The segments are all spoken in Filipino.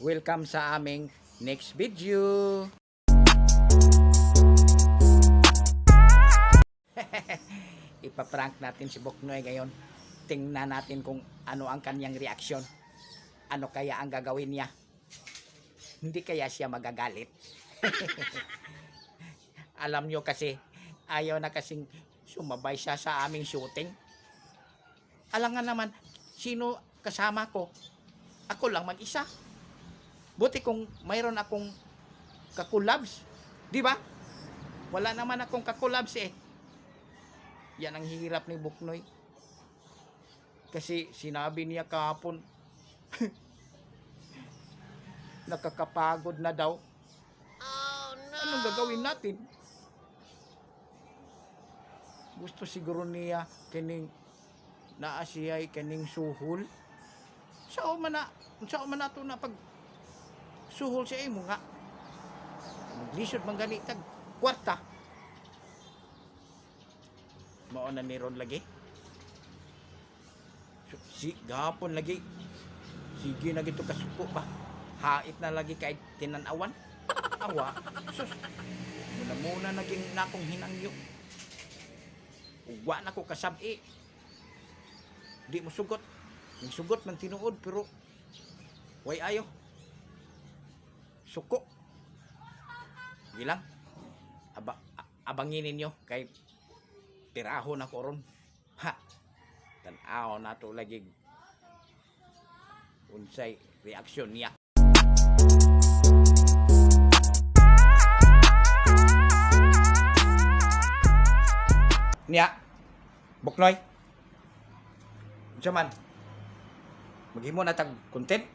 Welcome sa aming next video. Ipaprank natin si Buknoy ngayon. Tingnan natin kung ano ang kanyang reaksyon. Ano kaya ang gagawin niya? Hindi kaya siya magagalit? Alam nyo kasi, ayaw na kasing sumabay siya sa aming shooting. Alangan naman, sino kasama ko? Ako lang mag-isa. Buti kung mayroon akong kakulabs. Di ba? Wala naman akong kakulabs eh. Yan ang hirap ni Buknoy. Kasi sinabi niya kahapon, nakakapagod na daw. Oh, no. Anong gagawin natin? Gusto siguro niya kining naasiyay kining suhol. Sao man na to na pag suhol siya imo nga. Maglisod man gani tag kwarta. Mao na ni ron lagi. Si gahapon lagi. Sige na gito kasuko ba. Hait na lagi kay tinanawan. Awa. Sus. Muna naging nakong hinangyo. Uwa na ko kasabi. Di mo sugot. Yung sugot man tinuod pero way ayo. Suko. Gilang. Abangin ninyo kay tiraho na ko ron. Ha. Tanaw na to lagi unsay reaksyon niya. Niya. Buknoy. Jaman. Maghimo na tag content.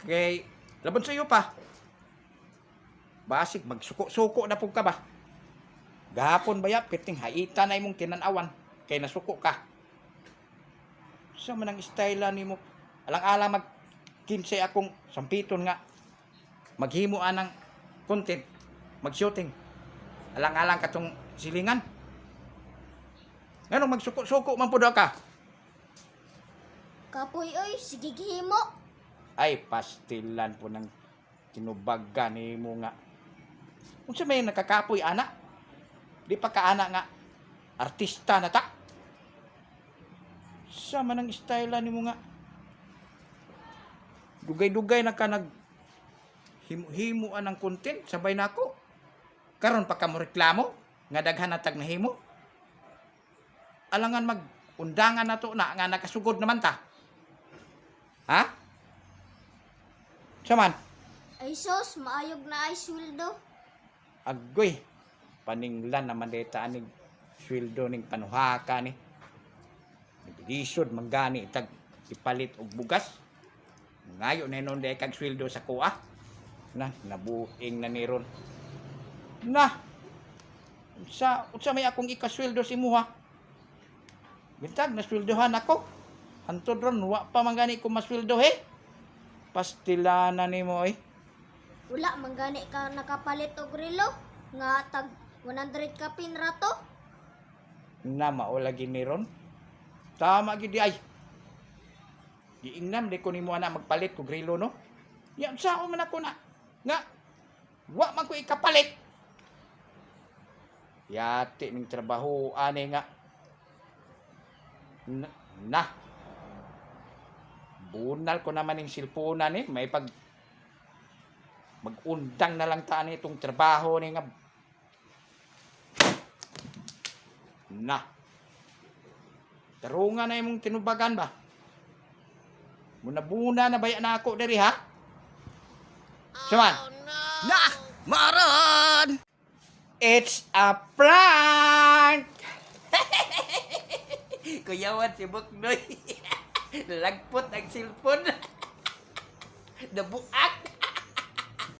Kay labon sa iyo pa. Basig magsuko-suko na pug ka ba? Gahapon ba ya piting haita na imong tinanawan kay nasuko ka. Sa man ang style nimo? Alang-alang mag-kimsay akong sampiton nga. Maghimo anang content, mag-shooting. Alang-alang katong silingan. Nganong magsuko-suko man pud ka? Kapoy oy, sige gihimo. Ay, pastilan po ng tinubagan ni mo nga. Kung sa may nakakapoy, anak. Di pa ka anak nga. Artista na ta. Sama ng style ni mo nga. Dugay-dugay na ka nag himuan ng content. Sabay na ako. Karon pa ka mo reklamo. Nga daghan na tag na himo. Alangan mag-undangan na to na nga nakasugod naman ta. Ha? Saman? Ay sos, maayog na ay sweldo. Agoy. Paninglan naman deta anig sweldo ning panuhaka ni. Naglisod manggani tag ipalit og bugas. Ngayo na nun day kag sweldo sa kuha. Na, nabuing na ni ron. Na. Unsa may akong ikasweldo si muha? Bintag na sweldohan ako. Hantod ron wa pa manggani ko masweldo he. Pastilana nimo eh. Wala manggani ka nakapalit og relo nga tag 100 ka pinrato. Na mao lagi ni ron. Tama gid ay. Giingnam di ko nimo ana magpalit ko grilo no. Ya sao man ako na. Nga wa man ko ikapalit. Yati ning trabaho ani nga. Na. Bunal ko naman yung cellphone ni. May pag mag-undang na lang taan itong trabaho ni nga. Na. Tarungan na yung tinubagan ba? Muna-buna na bayan na ako dari ha? Saman? Oh, no. Na! Maron! It's a prank! Kuyawan si Buknoy. Lagpot ang cellphone. Nabuak.